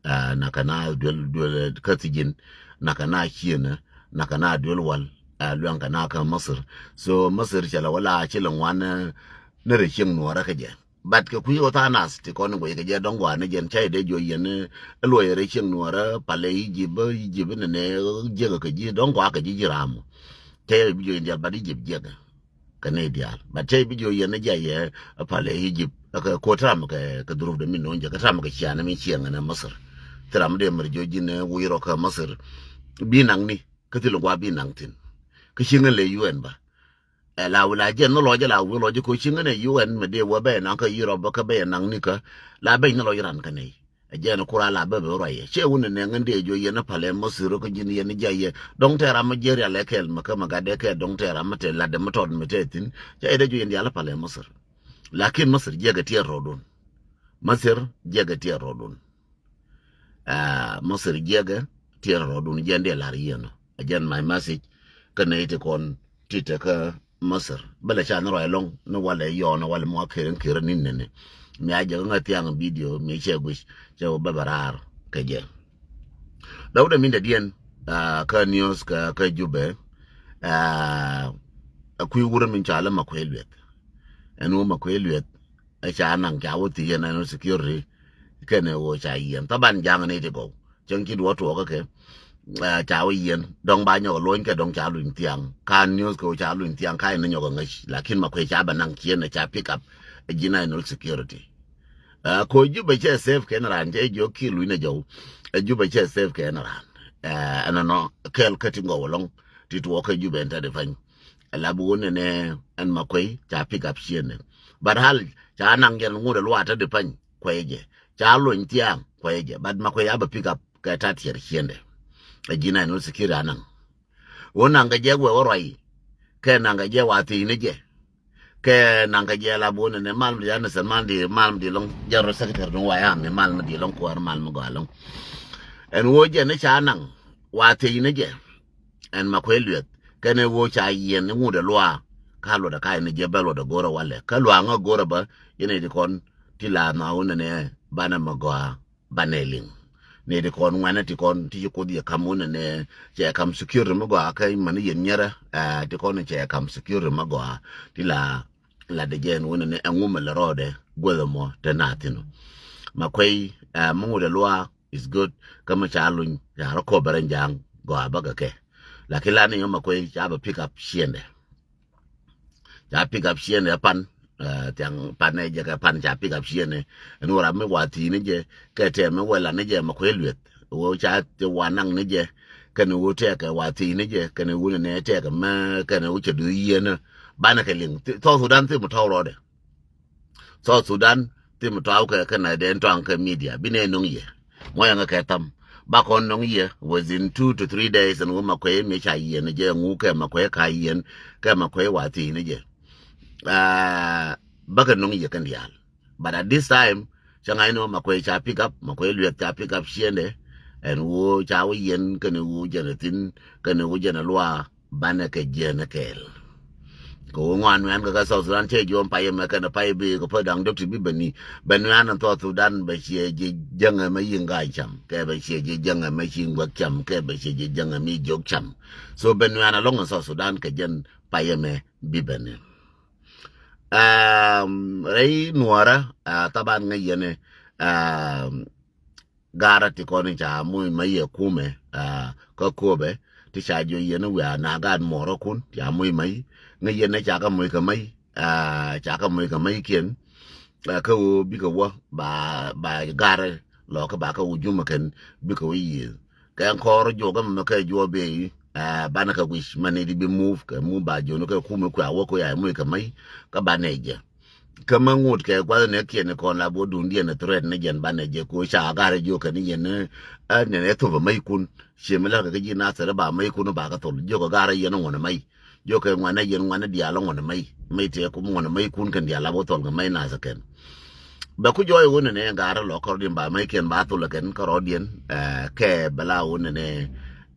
nakana dual katijin nakana kiena nakana dual wal luan kana ka Masir so Masir chala wala chilan wana na reking nuara ka je bat ka kuyo ta nas ti kon go ye dong wa ne jen chai de jo yen lo ye reking nuara pale yijib ne je ka ji dong wa ka ji ram te bi jo india ba di je Canadian but te bi jo yen ja ye pale yijib ka ko tram ka duru de min no je ka tram ka chiana mi chianga na Masir tram de mer jo ji ne wiro ka Masir binang ni ka ti lo wa binang tin ka chinga le UN ba la wala je no lo je la wo lo je ko chinga ne UN me de wo be na ka yiro ba ka be nang ni ka la be no lo yiran ka ne je no kura la be be ro ye che won ne ngande jo ye na pale Masir ko jin ye ni je ye dong te ra ma je ya le kel ma ka ma ga de ke dong te ra ma te la de ma tod me te tin je de jo ye ya la pale Masir lakin Masir je ga tie rodon Masir je ga tie rodon Masir je ga tie rodon je de la rieno again my message kana ite kon tite ka Masir bala cha no long no wala yo no wala mo kiren nin ne mi aja ngati ang video mi che gush che babarar ka je dawda min da dien ka news ka jube akui wura min cha la makwelwet enu makwelwet a cha nan ga wuti yana no security kana wo cha yen taban jang ne te go chen ki do to ka ke chào yên đông ba nhau lối cái đông chào luyện tiếng can news ko chào luyện tiếng kai nó nhau ngay lakin mà quay chào bản năng kia nó chào pick up general security ko ju be che safe cái ran je jo ki lui na jo ju be che safe cái ran ana no kel cutting go long ti to ka ju be enta de fan la bu ne an ma quay chào pick up chien ne but hal cha nang gen ngu de lwa ta de fan quay je chào luyện tiếng quay je but ma quay aba pick up ka ta tier chien de ajina no sikira nan wona nga je we oroi ke na nga je wati ne je ke na nga je la bona ne mal ya na san mal di long jaro secretary no waya me mal di long ko mal mo galong en wo je ne cha nan wati ne je en makwelwet ke ne wo cha yen ne mu de lwa ka lo da kai ne je belo da gora wale ka lwa nga gora ba yene di kon tila na wona ne bana magwa baneling ne de kon wana ti kon ti ko di kamuna ne je kam secure mo ga kai man yen nyara ti kon je kam secure mo ga ti la de gen wona ne anguma la rode godo mo te natino makwai mo de lwa is good kama chalun ya rako baranjang go abaga ke la kilani yo makwai ja ba pick up shiende pan tiang pane je ka pan ja pick up shiene no ra me wati ne je ka te me wala ne je makwelwet wo cha te wanang ne je ka ne wo te ka wati ne je ka ne wo ne te ka ma ka ne wo che du yene bana ka ling to Sudan te mo tawro de so Sudan te mo taw ka na de ntwan ka media bine nong ye mo yang ka tam ba kon nong ye within 2 to 3 days and wo makwe me cha yene je ngu ka makwe ka yen ka makwe wati ne je baka nong ye kan dial but at this time changai no makwe cha pick up makwe lu cha pick up shiende and wo cha wo yen kan wo jenatin kan wo jena lwa bana ke jena kel ko ngwan wan ka so Sudan che jom pa ye ma kan pa bi ko podang doctor bi bani ban to Sudan ba che je janga ma yinga cham ke ba che je janga ma yinga cham ke ba che je janga mi jok cham so ban long so Sudan ke jen pa ye me bi bani rei nuara taban nga yene gara ti koni cha muy maye kume ko kobe ti cha jo yene wa na gan moro kun ya muy mai nga yene cha ka muy ka mai kien ka wo bi ka wa ba gara lo ka ba ka wujuma ken bi ka wi ka kor jo ga ma ka jo be bana ka wish mane di be move ka mu ba jo no ka kume kwa wo ko ya muy ka mai ka baneje kama ngut ke kwa ne kien ko la bo dun die ne thread ne jen baneje ko cha gare jo ka ni yen ne to ba mai kun shemela ka ji na sare ba mai kun ba ka to jo ka gare yen ngona mai jo ka ngwana yen ngwana dia la ngona mai te ko ngona mai kun kan dia la bo to ga mai na saken ba ku jo wona ne gare lo ko din ba mai ken ba to la ken ko rodien ke bala wona ne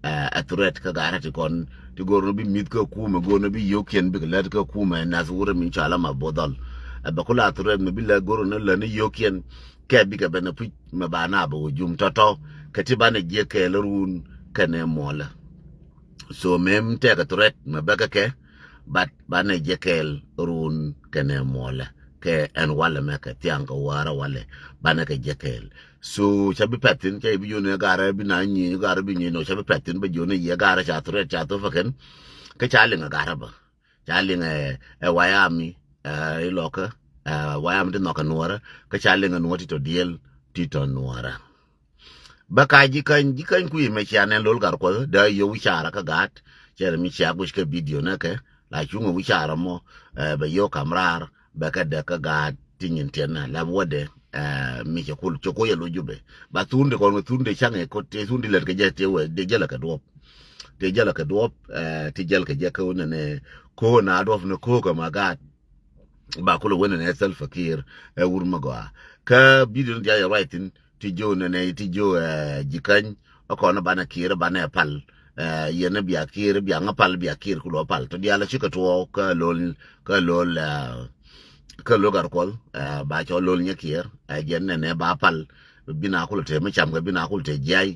a threat ka gare ti kon ti gorno bi mit ka kuma gorno bi yoken bi la ka kuma na zura min chala ma bodal ba kula threat me bi la gorno la ne yoken ke bi ka bana pu ma bana bo jum toto katiba ne je ke run kane mola so mem te ka turet ma baka ke but bana je ke run kane mola ke en wala me ka tianga wara wale bana ka je ke so chabi patin ke bi yone gara bi na nyi gara bi nyi no chabi patin ba yone ye gara cha turet cha to faken ka chali nga gara ba chali nga wayami iloka wayam de noka nuara ka chali nga nuati to diel tito nuara baka jikan ku me chane lol gar ko da yo wichara ka gat chere mi cha bush ka video na ke la chunga wichara mo ba yo kamrar baka de ka gat tinyin tena la wode mi cha kul choko ye lo jube ba tunde ko tunde change ko te tunde le ke jete we de jela ka do te jala ka duop ti jal ka jaka wona ne ko na adof ne ko ka magat ba ko wona ne sel fakir wur magwa ka bidon dia ya writing ti jo ne ti jo jikan ko na bana kire bana pal yene biya kire biya ngapal biya kire ko pal to dia la chika to ka lol ka lo gar kol ba cho lol nya kire jen ne ba pal bina ko te me cham ga bina ko te jay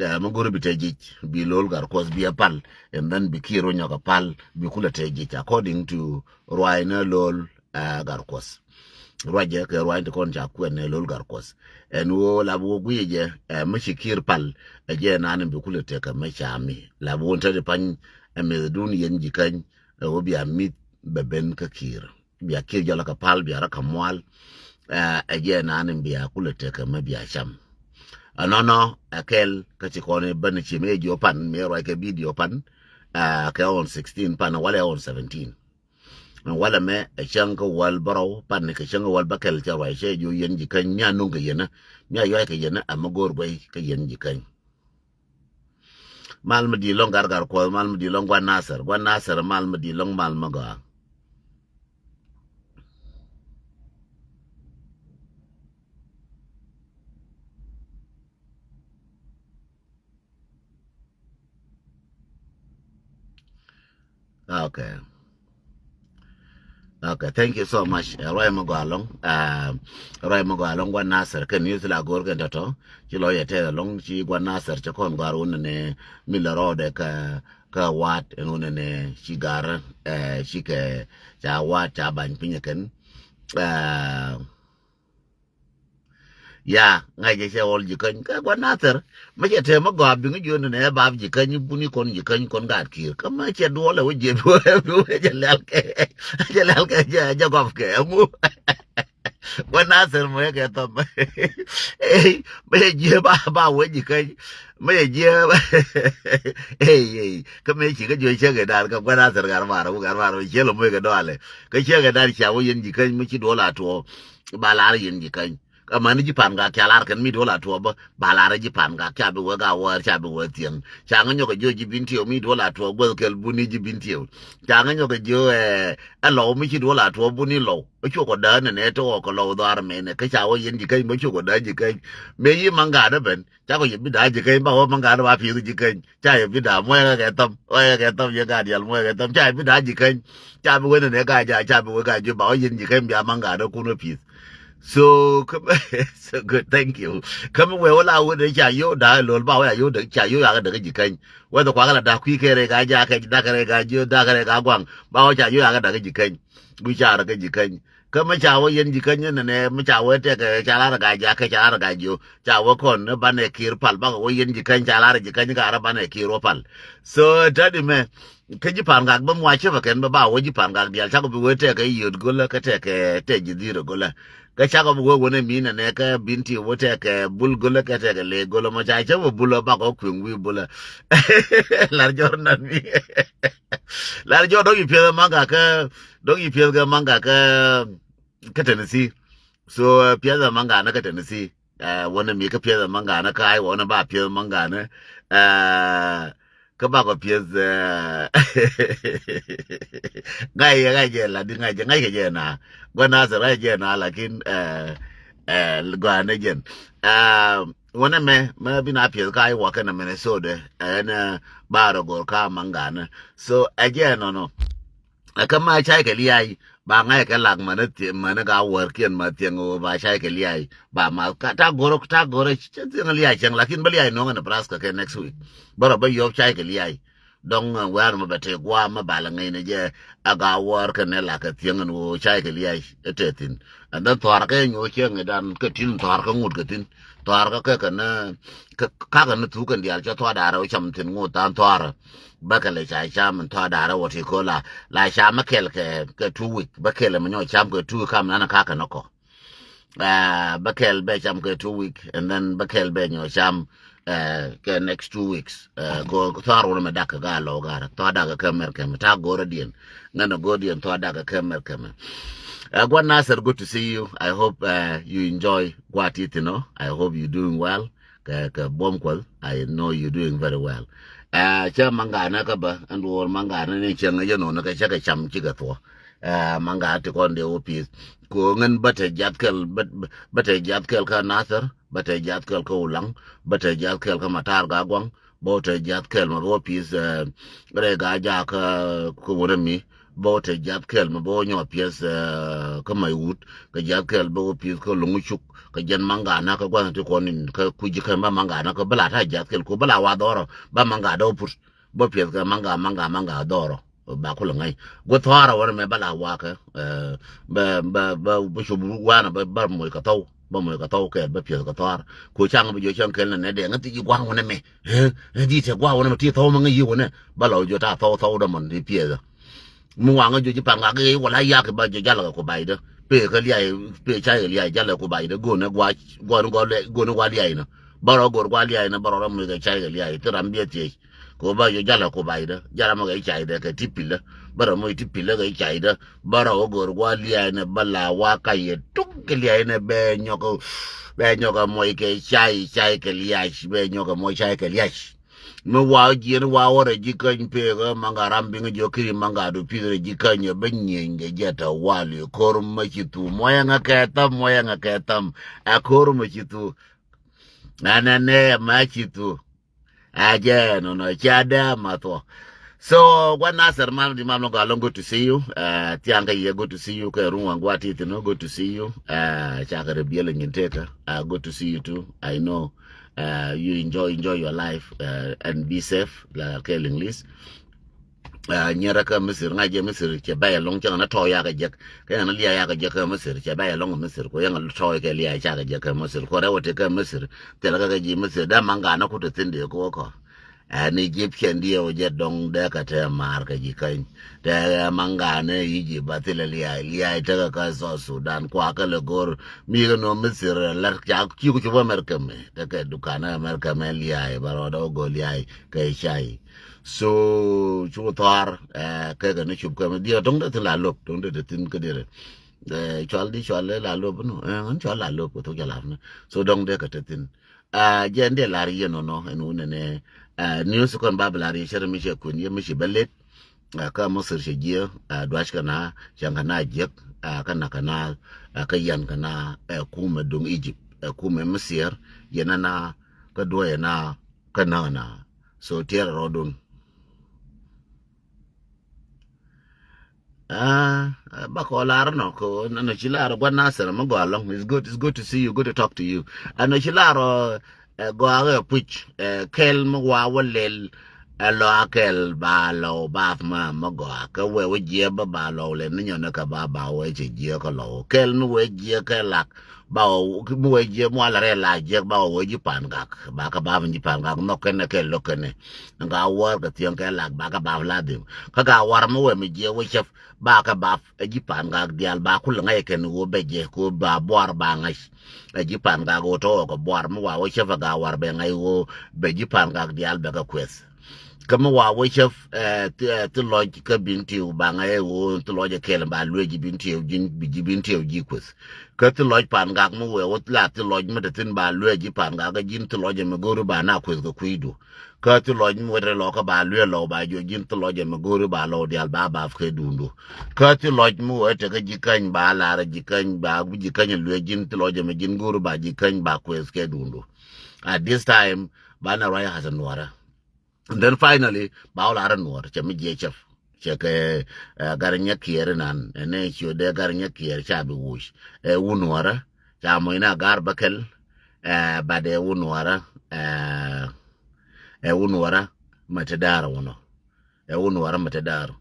magoro biteji bi lol gar kos bi apal and then bi kiro nyoka pal bi kula teji according to roina lol gar kos roje ke roin to kon ja ku ne lol gar kos en wo la bo guije mishi kir pal je nan bi kula te ka machami la bo nta pan me dun yen jikan wo bi amit beben ka kir bi akir jala ka pal bi ara ka mwal je nan bi akula te ka ma bi acham anono akel kachikone bani chime jopan me roi ke video pan ke on 16 pan wala on 17 wala me changa wal baro pan ke changa wal bakel cha wai she ju yen jikan nya nunga yena nya yo ke yena amagor boy ke yen jikan mal medi long gar ko mal medi long gwan nasar mal medi long mal maga okay. Okay, thank you so much. Roy Magalong. Roy Magalong gwan nasar ken yusla gor ken to. Chilo yete long chi gwan nasar chakon garun ne milaro de ka wat enun ne chigar chike cha wat cha ban pinyaken. Ya ngai je se ol jikan ka gwan nasar. Ma je te ma gab ngi jone ne bab jikan buni kon jikan kon gat kir. Ka ma che do le je bo je lel ke je gof ke mu. Gwana ser mo ke to me je ba we ji kai me je ka me chi ga jo che ga dar ka gwana ser gar maro che lo mo ga dole ka che ga dar cha wo yin ji kai mi chi do la to ba la yin ji kai ka man ji pan ga kya lar kan mi do la to ba la ji pan ga kya be ga wa cha be wa tien cha nga nyo ga jo ji bin ti mi do la to bo kel bu ni ji bin ti cha nga nyo ga jo a lo mi chi do la to bu ni lo cho ko da ne to ko lo dar me ne ka cha wo yin ji kai mo cho ko da ji kai me yi manga da ben cha ko yi bi da ji kai ba wo manga da ba pi ji kai cha yi bi da mo ga tam o ga tam ye ga dial mo ga tam cha bi da ji kai cha bi wo ne ga ja cha bi wo ga ji ba wo yin ji kai bi manga da ku no pi so come so good thank you come we wala wo de cha yo da lo ba wa yo de cha yo ya ga de ji kai wo da kwa ga da ku ke re ga ja ka da ka re ga jo da ka re ga gwang ba wo cha yo ya ga da ji kai bu cha ra ga ji kai ka ma cha wo yen ji kai ne ma cha wo te ka cha la ga ja ka cha la ga jo cha wo kon ne ba ne kir pal ba wo yen ji kai cha la ji kai ga ra ba ne kir ro pal so ta di me ke ji pan ga ba mwa che ba ken ba wo ji pan ga dia cha ko bu te ka yud go la ka te ji di ro go la ka cha ko wo ne mi ne ka binti wo te ka bul go la ka te ka le go la ma cha cha wo bul ba ko kwin wi bul la jor na mi la jor do yi pe manga ka do yi pe ga manga ka Tennessee so pe da manga na ka Tennessee wani mi ka pe da manga na kai wani ba pe manga na ka ba ko pe ngai je la di ngai je na gwana sa ra je na lakin gwana jen wani me bi na pe kai wa kana Minnesota na ba ro go ka manga na so again no kama chai ke liai ba ngai ke lag mana ga wor kien ma tiengo ba chai ke liai ba ma ka ta goro tieng liai chang lakin ba liai no ngana praska ke next week bara ba yo chai ke liai dong war ma bete gwa ma bala ngai ne je aga wor ke ne la ka tieng no chai ke liai etetin and then tor ke nyo cheng dan ke tin tor ka ngut ke tin tor ka na ka na tu kan dial cha tor da ro cham tin ngut tan tor ba ka le chai cham tor da ro ti ko la cham ma kel ke 2 week ba kel ma nyo cham ke 2 kam na ka no ko bakel be cham ke 2 week and then bakel be nyo cham ke next 2 weeks go tharo me dak ga lo ga to da ga kemer kem ta go radien ngana go dien to da ga kemer kem Gwan Nasser, good to see you. I hope you enjoy what it, you know. I hope you're doing well. Bomkwal, I know you're doing very well. Cha manga na ka ba and or manga na ni chang ya no na ka cha ka cham chi ga to. Manga ti kon de opis. Ko ngan bata jatkel bata jatkel ka Nasser, bata jatkel ka ulang, bata jatkel ka matar ga gwang, bata jatkel ma opis re ga ja ka ko wona mi. Bo te jat kel ma bo nyo pies ka mai wut ka jat kel bo pies ko lungu chuk ka jan manga na ka gwan ti konin ka kuji ka ba manga na ka bala ta jat kel ko bala wa doro ba manga do pur bo pies ka manga doro ba ko ngai go thara wor me bala wa ka ba shu wa na ba mo ka taw ba mo ka taw ke ba pies ka thara ko chang ba jo chang kel na de ngati ji gwan wona me di te gwa wona ti taw ma ngai wona ba lo jo ta taw da mon di pies muang jo ji panga ge wala ya ke ba jo jala ko bai de pe ka liai pe cha liai jala ko bai de go na go no gwa liai na baro go gwa liai na baro mu ge cha liai to ram bie ti ko ba jo jala ko bai de jala mo ge cha de ke tipile baro mo tipile ge cha de baro go gwa liai na bala wa ka ye tuk ke liai na be nyoko mo ke cha ke liai be nyoko mo cha ke liai no wa jien wa ore jikan pe ga mangaram binga jokiri mangadu pidre jikanya benyenge jeta wali kor machitu moya nga ketam akor machitu anane machitu aje no chada mato so what Nasser man di mam no good to see you tianga ye good to see you ka ruwa ngwati no good to see you chaka rebiele nginteka good to see you too I know you enjoy your life and be safe la keling list nyera ka misir ngaje misir che bay long chang na to ya ga jek ka na liya ya ga jek ka misir che bay long misir ko yang to ke liya cha ga jek ka misir ko rewote ka misir te la ga ji misir da manga na ku to tinde ko an Egyptian dia oje dong de ka te mar ka ji kan te manga ne yiji batile liya te ka so Sudan kwa ka le gor mi no misir la ja ki ku ba merka me te ka dukana merka me liya baro do go liya ka shai so chu tar ka ga ne chup ka me dia dong de la lop dong de tin ka dire chol la lop no an chol la lop to ja la so dong de ka te tin jende la ri no enu ne news kon bablari shere mi she kun ye mi she belet ka mosir she je dwash kana janga na jek kana ka yan kana kuma dong Egypt kuma Misir yana na ka do yana kana na so tier rodun bakolar no ko no chilaro gwa Nasser mo go along it's good to see you, good to talk to you no chilaro go aga puch kel mo wa walel lo akel ba lo ba ma go ka we je ba lo le ni nyona ka ba we je ko lo kel no we je ka lak ba mo we je mo la re la je ba we ji pan gak ba ka ba ji pan gak no ken ke lo ken nga war ka tiang ka lak ba ka ba la dim ka ga war mo we mi je we chef ba ka ba ji pan gak dial ba ku la ken wo be je ko ba bor ba ngai ji pan gak go to ko bor mo wa we chef ga war be ngai wo be ji pan gak dial be ka kwes kama wa we chef to lodge ka binti ba ngai wo to lodge kel ba lu ji binti jin bi ji binti ji kwes ka to lodge pan gak mo we wo la to lodge me de tin ba lu ji pan gak ga jin to lodge me go ba na kwes go kuidu ka to lodge mo re lo ka ba lu lo ba jo jin to lodge me go ba lo dial ba fe dundu ka to lodge mo te ga ji kan ba la ra ji kan ba bu ji kan lu jin to lodge me jin go ba ji kan ba kwes ke dundu at this time ba na raya hasan wara. And then finally, Baul Aranwar, Chami Chef, che ke garnya kier nan ne chu de garnya kier cha bi wush unwara cha mo ina gar bakel ba de unwara unwara matadara wono unwara matadara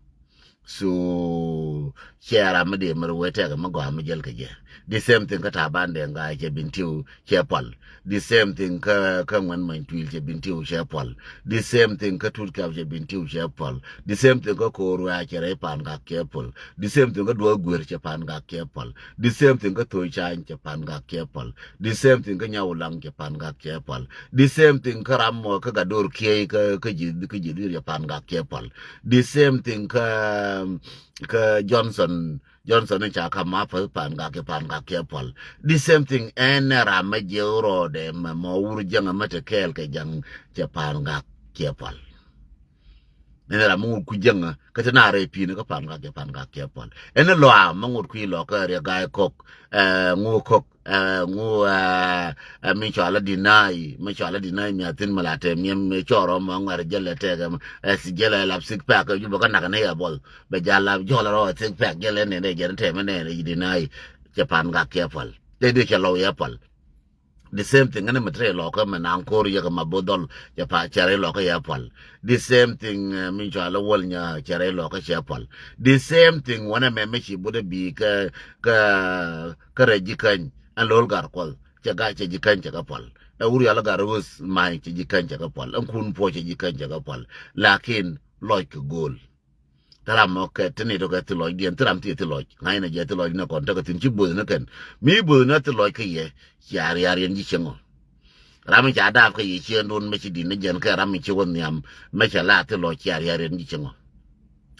so share amade mer wete ga mago amjel ke je the same thing ka tabande nga je bintiu chepal the same thing ka ngwan man tuil je bintiu chepal the same thing ka tut ka je bintiu chepal the same thing ka ko ru a chere pan ga kepal the same thing ka do gwer che pan ga kepal the same thing ka to chan che pan ga kepal the same thing ka nyawlang che pan ga kepal the same thing ka ramo ka ga dor kie ka ji dir pan ga kepal the same thing ka Johnson ni cha kama pan ga ke pol the same thing en rama jeuro de mo ur janga mate kel ke jang che pan ga ke pol en rama ku janga ka tana re pi ne ka pan ga ke pol en lo a mangur ku lo ka re ga kok ngu kok ngu mi chala dinai mi atin malate mi choro mo ngar jelle te ga si jelle lap sik pa ka ju ba na ne ya bol be jala jola ro sik pa jelle ne ne jere te me ne dinai japan ga ke pol de ke lo ya pol the same thing ane matre lo ka man kor ya ka mabodol ya pa chare lo ka ya pol the same thing min chala wol nya chare lo ka ya pol the same thing wana me chi bude bi ka rejikan an lol gar kol chaga che jikan chaga pol uri ala gar was mai che jikan chaga pol an kun po che jikan chaga pol lakin like goal taram ok tini to ka tloy dien taram ti tloy ngai na je tloy na kon ta ka tin chi bu na ken mi bu na tloy ka ye yar yen ji chengo ram cha da ka yi chen don me chi din na jen ka ram chi won yam me cha la tloy yar yen ji chengo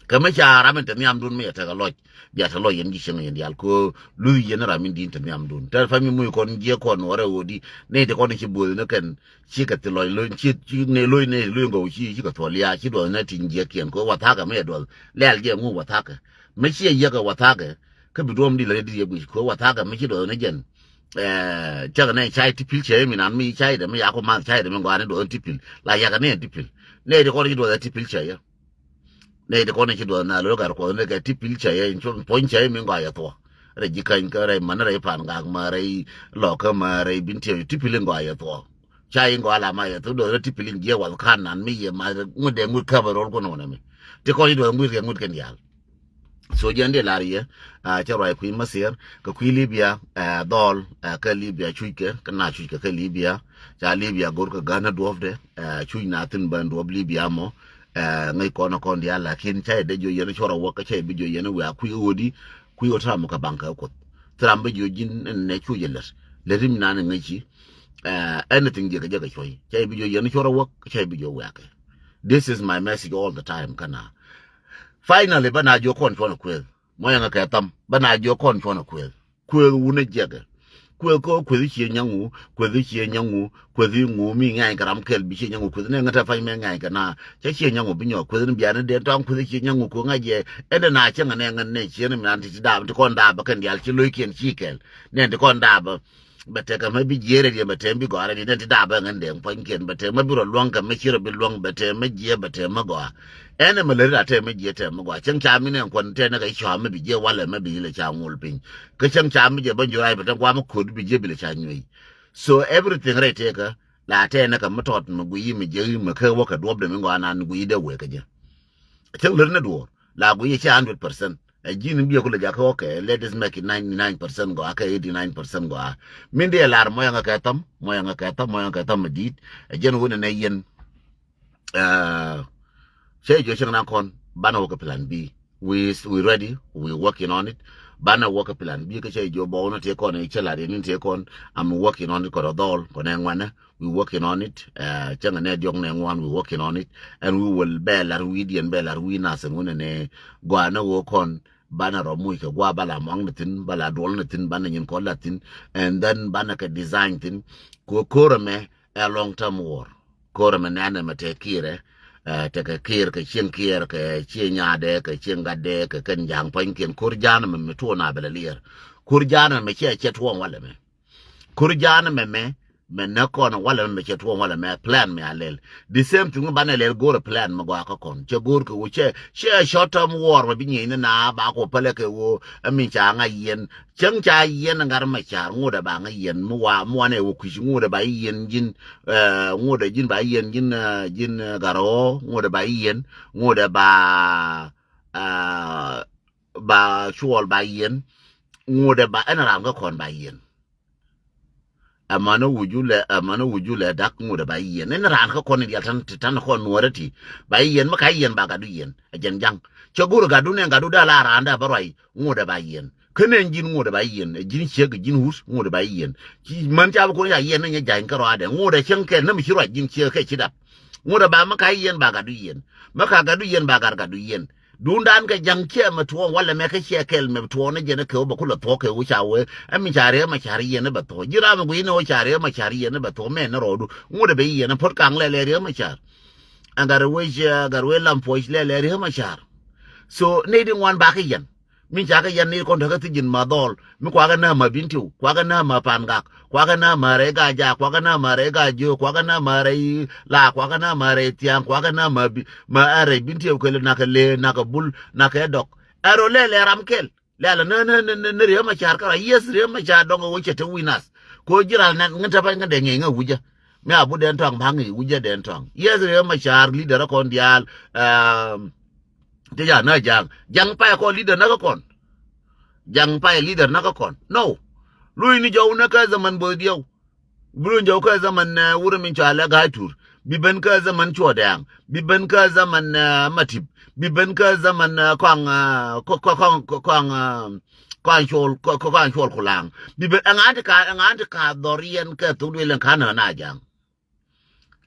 ka me cha ram ta nyam dun me ta ga loy ya ta loy yen ji chengo yen yal ko lu yen ram din ta nyam dun ta fa mi mu kon je kon wora wodi ne de kon chi bu na ken chi ka tloy lo chi ne loy ne lu ngo chi ka to lia chi do na tin je kien ko wa ta ka me do lel je ngu wa ta ka me chi ye ga wa ta ka bi dom di le di ye bu ko wa ta ka me chi do na jen cha ga ne chai ti pil che mi nan mi chai de me ya ko ma chai de me ngwa ne do ti pil la ya ga ne ti pil ne de ko ri do ti pil che ya ne de ko ne chi do na lo ga ko ne ga ti pil che ya in chon pon che mi ngwa ya to re ji kan ka re man re pan ga ma re lo ka ma re bin ti pil ngwa ya to chai ngwa la ma ya to do ti pil je wa kan nan mi ye ma ngu de ngu ka ba ro ko no na me te ko ri do ngu ken ya so jende larie cha roi kuin masir ka kui libya dol ka libya chuike ka na chuike ka libya cha libya gor ka gana dofde chui na tin ban do libya mo ngai kono kon dia lakin cha de jo yene chora wo ka cha bi jo yene wa kui odi kui otra mo ka banka ko trambe jo jin ne chu yelas le rim na ne ngai anything je ka choi cha bi jo yene chora wo ka cha bi jo wa ka this is my message all the time kana finally bana jo kon chona kwel moya nga ka tam bana jo kon chona kwel wuna jega kwel ko kwel chi nyangu kwel ngu mi ngai karam kel bi chi nyangu kwel ne ngata fa me ngai kana cha chi nyangu bi nyo kwel bi an de tang kwel chi nyangu ko ngaje ede na cha ngane ngane chi ne man ti da to kon da ba kan dial chi loikien chi kel ne de kon da ba bate ka mabi jere de bate bi go ara de ti da ba ngande pon ken bate mabi ro long ka me chi ro bi long bate me je bate ma go ene maleri ate me je te mo gwa chen cha mi ne kon te na ga chwa me bi je wala me bi le cha ngul pin ke chen cha mi je ban jo ai bata gwa mo ko bi je bi le cha nyui so everything right te ka la te na ka motot mo gwi mi je mi ka wo ka do de mi gwa na gwi de we ka je chen ler na do la gwi cha 100% a jin bi ko le ja ka okay let us make it 99% go aka 89% go min de lar mo nga ka tam medit a jen wona na yen say jo chang na kon bana work plan B we ready we working on it bana work plan B ka say jo bo na te kon e chala de ni te kon I'm working on it ko dol ko na ngwana we working on it chang na diong na ngwan we working on it and we will belar we na sen wona ne gwa na wo kon bana ro mu ka gwa bala mong na tin bala dol na tin bana nyin ko latin and then bana ka design tin ko korame a long term war korame na na mate kire te ka kir ka chen kir ka che nya de ka chen ga de ka kan jang pan ken kur jana me to na bela lir kur jana me che tuon wala me kur jana me men na kon wala me che tuwa wala me plan me alel the same thing ba na lel go plan ma go ka kon che go ko che short term war ma binyi na ba ko pele ke wo mi cha nga yen chang cha yen ngar ma cha ngoda ba nga yen mu ne wo ku ngoda ba yen jin ngoda jin ba yen jin garo ngoda ba yen ngoda ba ba chuol ba yen ngoda ba ana ram ga kon ba yen amana wujule dak ngoda ba yen en ran ka kon ya tan kon norati ba yen ma ka yen ba ga du yen ajen jang choguru ga du ne ga du da la randa barai ngoda ba yen kenen jin ngoda ba yen jin cheg jin hus ngoda ba yen man cha ko ya yen ne ja ka ro da ngoda chen ke na mi shiro jin che ke chida ngoda ba ma ka yen ba ga du yen ma ka ga du yen ba ga du yen dundan ga janke matuwa wala me ka shekel me tuwa ne jene ko ba kula to ke wucha we ami chare ma chare yene ba to jira me guino chare ma chare yene ba to me na rodu ngude be yene pot kang le re ma char angar we gar we lam po le re ma char so ne din wan ba ka yen min cha ka yen ni kon daga tijin ma dol mi kwa ga na ma bintu kwa ga na ma pangak kwa ga na ma re ga ja kwa ga na ma re ga jo kwa ga na ma re la kwa ga na ma re tiang kwa ga na ma are bintu ko le na ka le na ka bul na ka dok aro le ramkel le la na re ma char ka yes re ma cha dong wo che te winas ko jira na ngata ba ngade nge nga wuja me abu den tong bangi wuja den tong yes re ma char leader kon dial ja na jang pa ko leader na kon jang pa leader na kon no lui ni jaw na ka zaman bo diaw bulun jaw ka zaman wuro min cha la ga tur biben ka zaman chodang biben ka zaman matib biben ka zaman kwang chol kulang biben angante ka dorien ka tudwe len kana na jang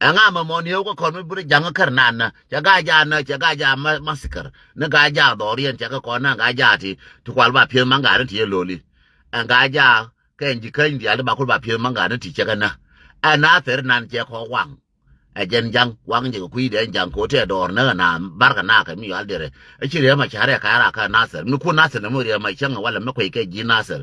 anga ma mon yo ko kon bure jang kar nana jaga ja massacre na ga ja dorien jaga ko na ga ja ti to kwal ba pie manga ran ti loli anga ja ken ji kan di ala ba ko ba pie manga ran ti jaga na ana ter nan je ko wang a jen jang wang je ku ide jang ko te dor na barka na ka mi al dere e chi re ma chare ka ra ka nasir mi ku nasir na mo re ma changa wala me ko ke ji nasir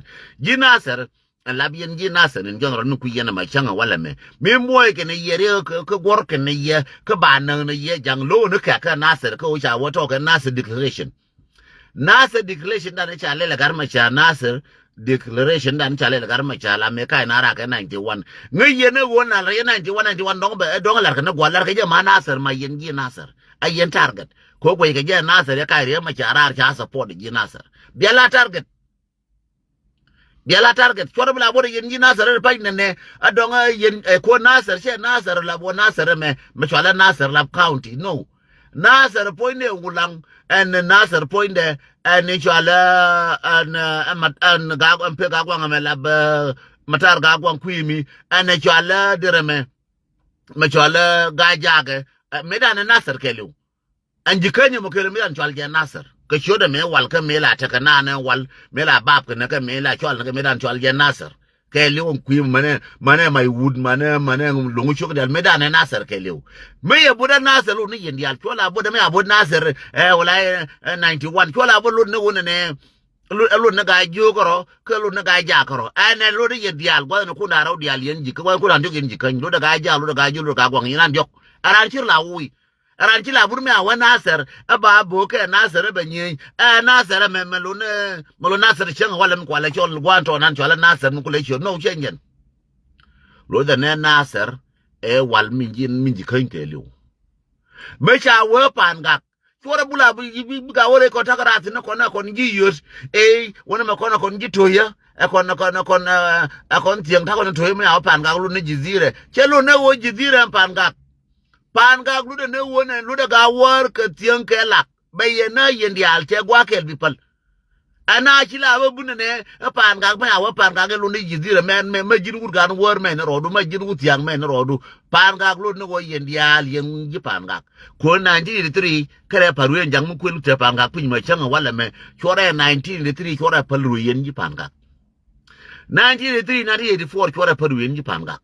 labien ji nasir in general nu ku yena ma changa wala me moy ke ne yere ko gor ke ne ye ko ba na ne ye jang lo ne ka nasir ko cha wo to ka nasir declaration da ne cha le gar ma cha nasir declaration dan chale gar ma chala me kai na ra ka 91 ngi ne wona re 91 dong lar ka na gwalar ka je ma nasir ma yen ji nasir ayen target ko ko ke je nasir ya kai re ma chara cha support ji nasir biala target choro bla bo yen ji nasir pa ne adong yen ko nasir she nasir la bo nasir me chala nasir la county no nasir point ne ulang and nasir point de and chala and ga ampe ga gwang me la matar ga gwang kwimi and chala direme me chala ga jage medan nasir kelu anji kanye mo kelu medan chala nasir ka shoda me wal ka me la ta kana na wal me la bab ka na ka me la chala ka medan chala nasir kelu on kwim mane my wood mane lungu chok dal medan nasir kelu me ya buda nasir lu ni yendi al chola buda me abud nasir wala 91 chola bu lu ne wona ne lu na ga jogoro ka lu na ga jakoro ane lu ni yendi al gwa ku na raw dial yen jik ko ku dan jogen jikan lu da ga ja lu da ga ju lu ga gwang yinan jok aran chir la wi aran chila bur me awa nasir aba bo ke nasir be nyi nasir me lu nasir chen wala m kwala chol gwanto nan chola nasir mu kule chol no chengen lo da ne nasir wal minji kan kelu me cha we pan ga chora bula bi ga wore ko takara tin ko na kon ji yos wona me ko na kon ji toya kon tieng ta kon toya me awa pan ga lu ne jizire chelo ne wo jizire pan ga lu de ne wona lu de ga war ka tieng ke lak bayena yendi alte gwa kel bipal ana chila ba bunne ne pan ga ma wa pan ga lu ni jidira men me jin gur gan war men rodu ma jin gut yang men rodu pan ga lu ne wo yendi al yen ji pan ga ko 1983 kare paru en jang mu ku te pan ga pin ma changa wala me chore 1983 chore paru yen ji pan ga 1983 1984 chore paru yen ji pan ga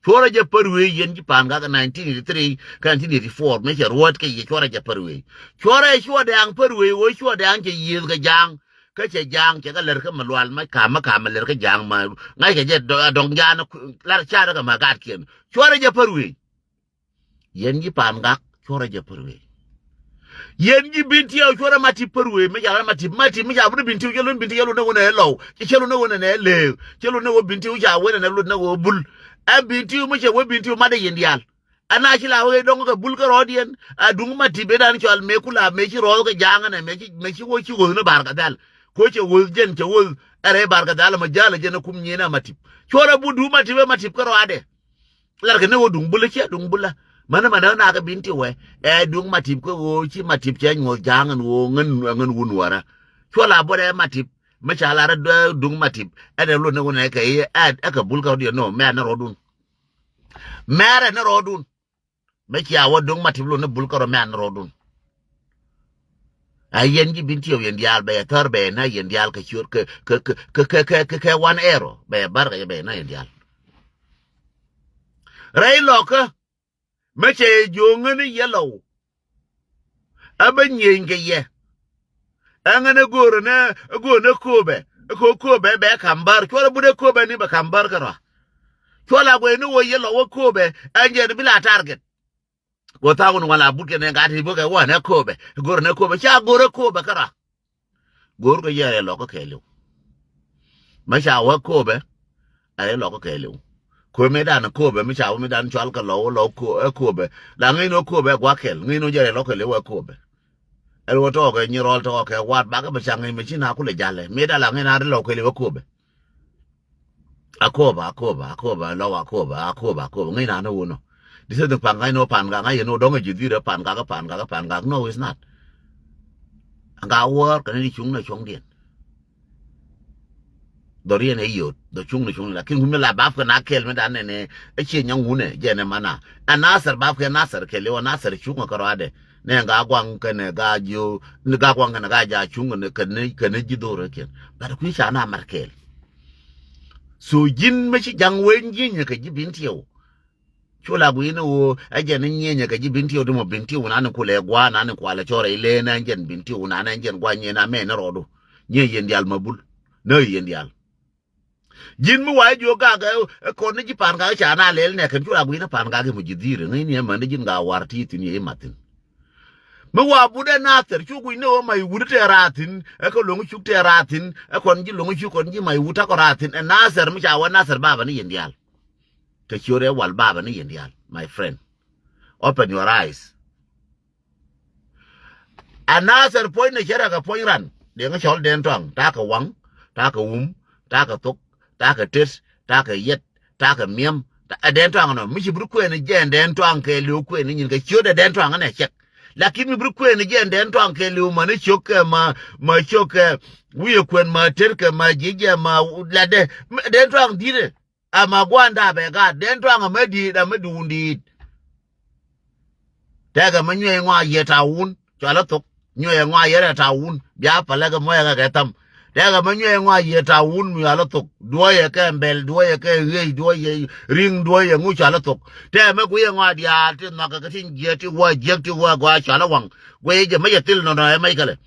chora je parwe yen ji pan ga 1983 1984 me che ruot ke ye chora je parwe chora de ang parwe wo chora de ang ke ye ga jang cái che giang che cái lơ cái mà loal mà lơ cái giang mà ngay cái je dong ja nó la cha đó mà gạt kiên chora je perwi yen ji pam gak chora je perwi yen ji binti yo chora mati perwi me ja mati me ja bu binti yo lon binti yo no wona lo che chelo no wona ne le chelo no binti yo ja wona ne lo na wo bul a binti yo me che wo binti yo ma de yen dial ana chi la we dong ka bul ka rodien a dung mati be dan chal me kula me chi ro ka janga ne me chi wo no bar ka dal ko che wo jen che wo are bar ka dal ma jala jen kum nyena mati chora bu du mati be mati ka ro ade lar ka ne wo dung bul che dung bula mana na ka binti we dung matip ko wo chi matip che ngo jangan wo ngen wun wara chola bore matip ma chala ra dung matip ade lo ne wona ka e ka bul ka dio no me na rodun mere na rodun me chia wo dung matip lo ne bul ka ro me na rodun ayen ji binti yo yen dial be tar be na yen dial ka chur ke 1 euro be bar ga be na yen dial rai loka me che jongani yellow abanyen ke ye angana goro na kobe kobe be kambar chola bude kobe ni be kambar kara chola gwe ni wo yellow wo kobe anje bila target go ta gun wala buke ne ngati buke wa na kobe goro na kobe cha goro kobe kara goro ke ye lo ko kelu ma cha wa kobe ay lo ko kelu ko me dan ko be mi cha me dan chal ka lo ko be la ngi no ko be gwa kel ngi no jere lo ke le wa ko be el wo to ke ni rol to ke wat ba ka be cha ngi me china ku le jale me da la ngi na lo ke le wa ko be akoba ngi na no no this is the pan ngai no pan ga ngai no do ngi ji de pan ga no is not ga wo ka ni chung na chung dien Dorian ayo do chung la kin humela baf ka na kel me dan ne e chi nyang hune je ne mana anasar baf ka nasar ke le nasar chung ka rade ne ga gwang ka ne ga jo ne ga gwang na ga ja chung ne ka ne ji do re ken bar ku sha na markel so jin me chi jang wen jin ka ji bin tiyo chola bu ina wo aje ne nye ka ji bin tiyo do mo bin tiyo na ne ku le gwa na ne kwa le chore ile na njen bin tiyo na njen gwa nye na me ne rodo nye yen dial mabul no yen dial jin mu wa jo ga ko ne ji pan ga cha na le ne kan chura bu ina pan ga mu ji dire ngai ne ma ne jin ga warti tin ye matin mu wa bu de na ter chu ku ne o mai wu te ratin ko longu chu te ratin kon ji longu chu kon ji mai wu ta ko ratin na ser mu cha wa na ser baba ne yen dial te chure wal baba ne yen dial my friend open your eyes another point ne chera ga point ran de nga chol den tong ta ka wang ta ka ta ka tok ta ka tes ta ka yet ta ka miem ta den tong no mi bru ku ne gen den tong ke lu ku ne nyin ka chure den tong ne chek lakini mi bru ku ne gen den tong ke lu ma ne chok ma chok wi ku ma ter ka ma jige ma la de den tong dire ama gwanda be ga den tong ma di da ma dundi ta ga ma nywe ngwa yeta un chala tok nywe ngwa yera ta un bia pala ga mo ga tam daga ma nywe ngwa yeta un mi ala tok duoye ka mbel duoye ka rei duoye ring duoye ngu chala tok te me ku ye ngwa dia ti na ka tin je ti wa gwa chala wang we je ma yetil no no mai kale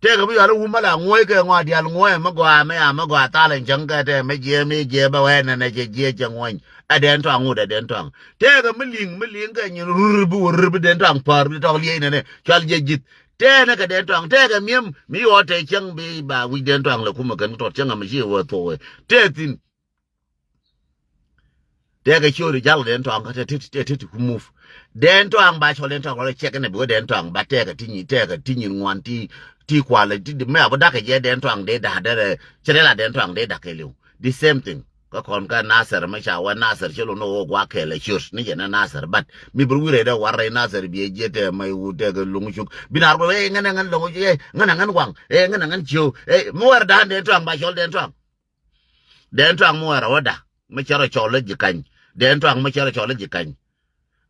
te ga bi ala u mala ngwe ka ngwa dia ngwe ma gwa ta len jang ka te me je ba we na je jang wan aden to angu den to ang te ga miling ka nyi rubu den to ang par bi to li ne chal je jit te na ka den to ang te ga miem mi wo te chang bi ba wi den to ang la kuma kan to chang ma ji wo to te tin te ga chori jal den to ang ka te ku move den to ang ba chol den to ang check ne bi den to ang ba te ga tinyi ngwan ti kwa le ti me ba da ka je den to ang de da chere la den to ang de da ke lu the same thing ko kon ka nasar ma sha wa nasar chelo no gwa kele church ni na nasar bat mi bur wire da warre nasar bi jete mai wute ga lungu chuk binar bo ngana lungu ngana wang ngana chiu mo war da den to ang ba chol den to ang mo war wada ma charo chole jikan den to ang ma charo chole jikan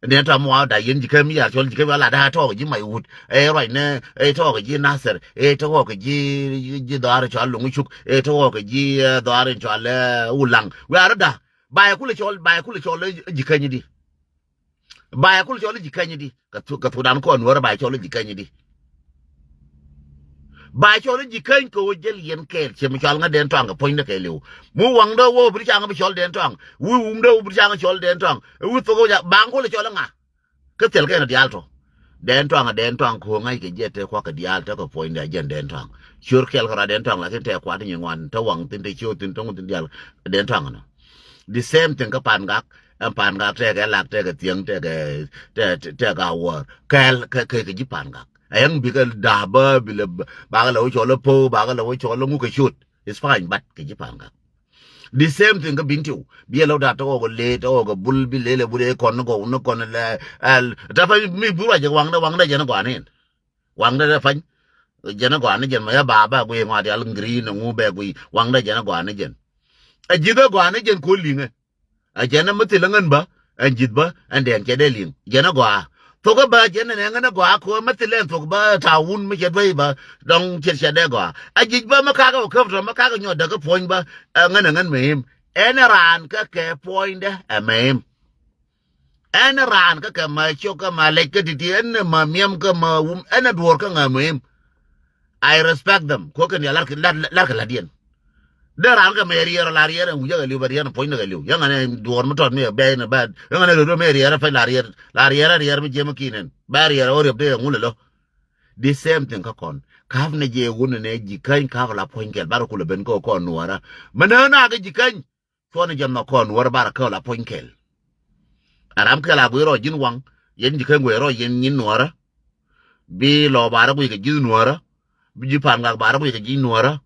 den to mo da yin jikam ya chol jikam la da to ji mai wut right ne to ga ji nasar to ga ji dar chol lungu chuk to ga ji dar chol ulang wa da ba ya kula chol jikan di ba ya kula chol jikan di ka to dan ko anwar ba chol jikan di ba cho ji kan ko jel yen kel che mi chal nga den tong point de ke liu mu wang do wo bri chang bi chol den tong wu do bri chang chol den tong wu to go ja bang ko le chol nga ke tel ke na dial to den tong ko ngai ke jete ko ka dial to ko point de jen den tong chur kel ko den tong la ke te kwa ti ngwan to wang tin de chu tin tong tin dial den tong no the same thing ka pan gak te ke lak te ke tieng te ga war kel ke ji pan gak ayang bi ka da ba bi le ba ga lo cho lo po ba ga lo cho lo ngu ke shoot it's fine but ke ji pan gak the same thing ka bin tiu bi lo da to go le to go bul bi le bu de kon go no kon le al da fa mi bu wa je wang da je na gwa nin wang da fa je na gwa ne je ma ya ba gwe ngwa de al ngri no ngu be gwi wang da je na gwa ne je a ji da gwa ne je ko linge a jana mutilangan ba an jidba an den ke delin jana gwa to ga ba jana ne ngana gwa ko mutilen to ba tawun mi ke ba dong che che de gwa a jidba maka ga ko to maka ga nyo da ga point ba ngana ngan mehim en ran ka ke point a mehim en ran ka ma cho ka ma le ke di en ma miem ka ma en dwor ka nga mehim I respect them ko kan ya lar ka ladien there are Marier Larier and Uyalian point of you. Young and Dorm taught me a bad and bad. Young and a Marier, Larier, Jim Keenan, barrier or of the Mullo. The same thing, Cacon. Carnage wouldn't edge, kind Cavala point, Baracula Benco corn Nuara. Manana, you can. Fonajam no corn, what about a cola point kill? And I'm Calaburo, Jin Wang, Yen you can wear Yen Nuara. Be law Barabu, Jin Nuara. Bijipanga Barabu, Jin Nuara.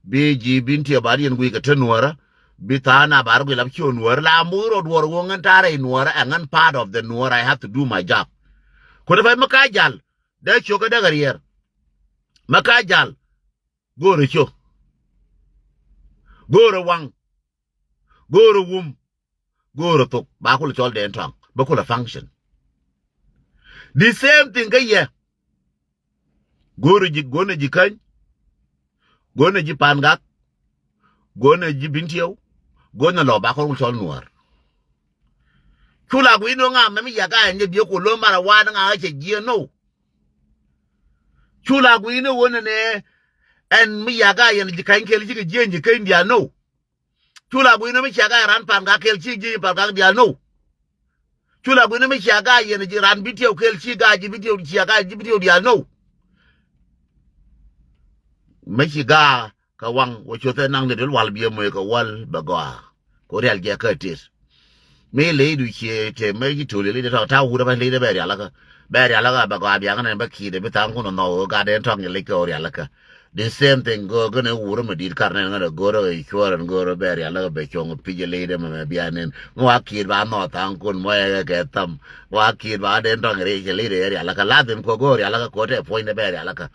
Be ji binti abadi and we get nuara bitana bargo lap chu nuara la muro dwar wongan tare nuara angan part of the nuara I have to do my job could if I makajal de choka de garier makajal go re cho go re wang go re wum go re tok ba ko chol den tong ba ko function the same thing ga ye go re ji go na ji kan gona ji pangak gona ji bintiyo gona lo ba ko chol nuar kula gu ino nga mami ya ga nje bi ko lo mara wa nga che ji no kula gu ino wona ne en mi ya ga yen ji kan kel ji ji ji kan dia no kula gu ino mi ya ga ran pangak kel ji ji pangak dia no kula gu ino mi ya ga yen ji ran bintiyo kel ji ga ji bintiyo ji ya ga ji bintiyo dia no Mexiga ka wang wo chote nang de wal bi mo ka wal bagwa ko real ge ka tis me le du che te me ji to le de ta hu da ba le de ba ya la ka bagwa bi ngana ba ki de bi ta ko no ga de tong le ko ya la ka the same thing go gonna wu ma dir karne ngana go ro I choran go ro ba ya la be chong pi je le de ma bi anen wa ki ba no ta ko mo ya ke tam wa ki ba de tong re ke le de ya la ka la den ko go ya la ka ko te point de ba ya la ka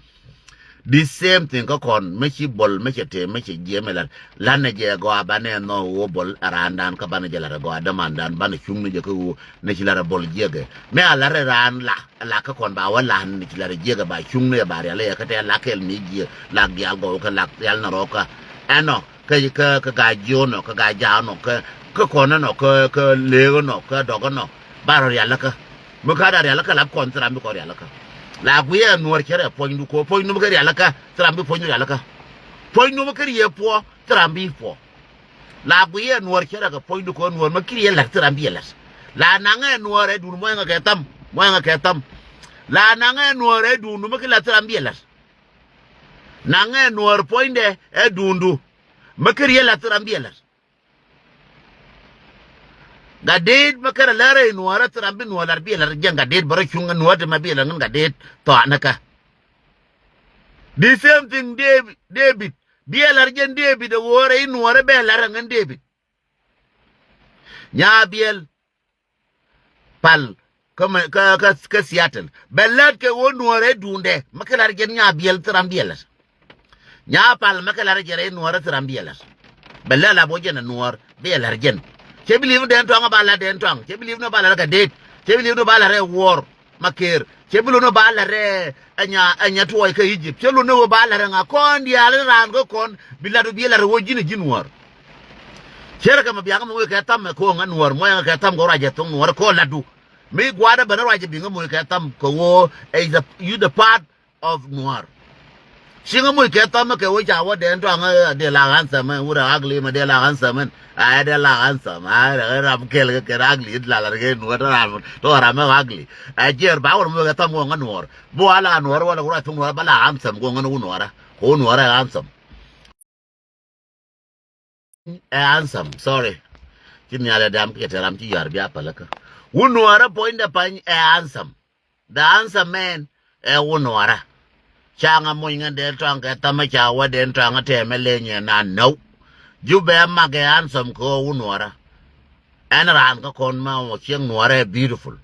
the same thing ko kon me chi bol me chete me chi jemelan lanne je go abane no wo bol arandan ka bane jela go adamandan bane chumne je ko ne chi lara bol jege me ala ran la ka kon ba wala ne chi lara jege ba chumne ba ya ka te la kel mi je la gyal go ka la yal na roka ano ka ga jono ka ga jano ka kono no ka le no ka dogo no baro ya la ka mo ka da ya la ka la kontra mi ko ya la ka la guye nuor kere pointu ko pointu kere alaka trambi pointu alaka pointu kere ye po trambi po la guye nuor kere ka pointu ko nuor makiri la trambi las la nanga nuor e dun moya ka tam la nanga nuor e dun makila trambi las nanga nuor poinde e dundu makiri la trambi las gadid makara lare nuara trambi nuara bi la janga gadid bara chunga nuara mabi la ngan gadid to anaka the same thing David bi la jen David wore nuara be la ngan David nya biel pal comme ka Seattle belat ke wo nuara dunde makala jen nya biel trambi la nya pal makala jere nuara trambi la bella la bojena nuara be la jen che believe den to ngabala den tong che believe no bala ka date che believe no bala re war maker che believe no bala re anya to ka Egypt che lu no bala re nga kon dia le ran go kon biladu bi la re wo jini jin war che ka mabiya mo ka tam ko ngan war mo ka tam go raje tong war ko ladu me gwada bana raje bi ngo ka tam ko wo is you the part of noir Singa mo ke ta ma ke wo cha wo den to ang de la handsome ura ugly ma de la handsome ai de la handsome ai ram ke le ke ugly la la ke no ra to ra ma ugly ai jer ba wo mo ke ta mo ngan wor bo ala no wor wala ura tung wor ba la handsome go ngan no ra ko no ra handsome handsome sorry kin ya da dam ke ta ram ti yar bia pa la ka no ra point da pan handsome the handsome man no ra changa mo ngan de tang ke ta ma cha wa de tang te me le nya na no ju be ma ke handsome ko unora an ran ko kon ma o chieng nuora beautiful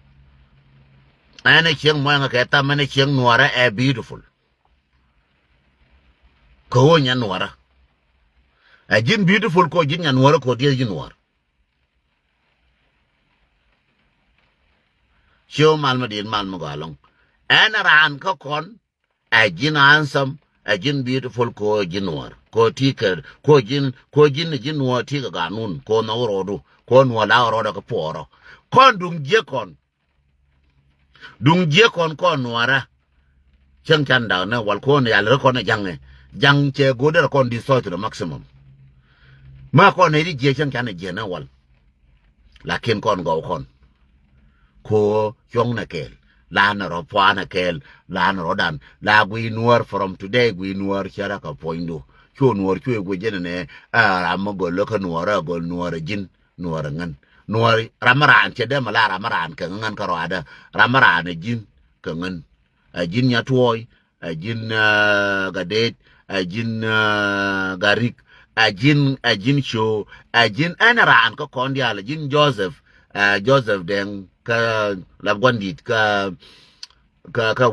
ane chieng mo nga ke ta ma ne chieng nuora beautiful ko nya nuora a jin beautiful ko jin nya nuora ko die jin nuora show mal ma din mal ma galong an ran ko kon a jin handsome a jin beautiful ko jinwar ko tiker ko jin jinwa tika ganun ko na rodo ko no la rodo ko poro kon dung je kon ko nuara chang chan da na wal ko ne yal ko na jang che go de kon di so to the maximum ma ko ne di je chang chan je na wal lakin kon go kon ko yong na kel la na ro pa na kel la na ro dan la gwi nuor from today gwi nuor chara ka poindu chu nuor chu go jene ne a mo go lo ka nuor go nuor jin nuor ngan nuor ramaran che de mala ramaran ka ngan ka ro ada ramaran jin ka ngan a jin ya toy a jin ga det a jin garik a jin show a jin anaran ka kondial jin Joseph Joseph den ka labwandit ka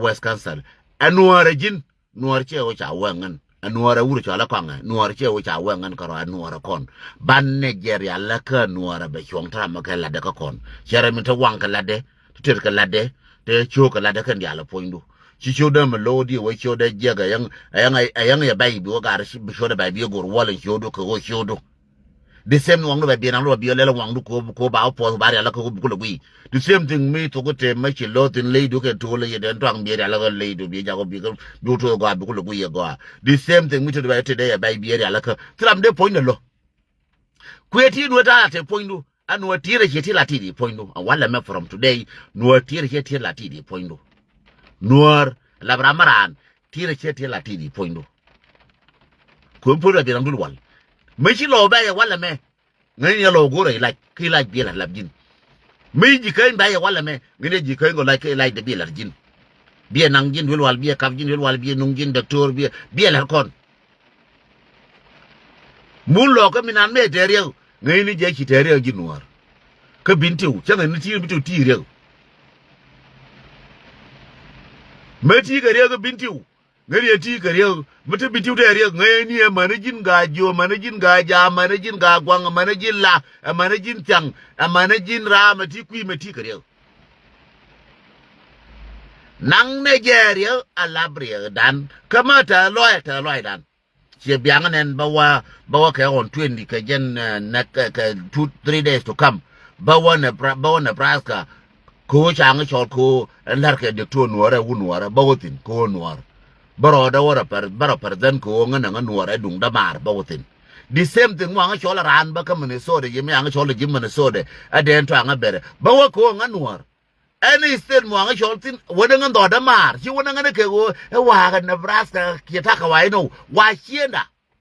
West Council anuara jin nuar che o cha wangan anuara uru cha la kwanga nuar che o cha wangan karo anuara kon ban Nigeria la ka nuara be chong tra ma ka la de ka kon chere mi to wang ka la de ter ka la de te chu ka la de kan ya la poindu chi chu da melody we chu da jega yang ya bai bi o ga shi bi chu da bai bi go wala chu do ko chu do the same wang do be na lo bi le wang do ko ba po ba ya la ko bu ko wi the same thing me to go te ma chi lo tin le do ke to le den twang bi ya la ko le do bi ja ko bi ko do to go bi ko wi ya go the same thing me to be today ya bai bi ya la ko tram de point lo kweti no ta te point do anu tire che ti la ti di point do wala me from today no tire che ti la ti di point do nuor la bramaran tire che ti la ti di point do ko pu da bi ran dul wal me chi lo ba ya wala me ngai ya lo go re like ki like bi la jin me ji kai ba ya wala me ngai ji kai go like de bi la jin bi nang jin wel wal bi kaf jin wel wal bi nung jin doctor bi la kon mun lo ko minan me de rew ngai ni je ki te rew jin war ka bintiu changa ni ti bintiu ti rew me ti ga rew ga bintiu ngai ti ga rew mutu bintiu de rew ngai ni manajin ga jo manajin ga ja manajin ga gwang manajin la manajin chang manajin ra ma ti kwi me ti ga rew nang Nigeria alabria dan kamata loy dan che bianganen bawa ka on 20 ka jen na ka 2-3 days to come bawa Nebraska ko chang chol ko lar ke de to nuara unwara bawotin ko nuara baro da wara per dan ko ngana nuara dung da mar bawotin the same thing wa chol ran ba ka Minnesota yemi ang chol jim Minnesota aden to anga bere bawa ko nganuara any state mo ang chol wona ngando da mar chi wona ngane ke go wa ga Nebraska ki ta ka wai no wa chienda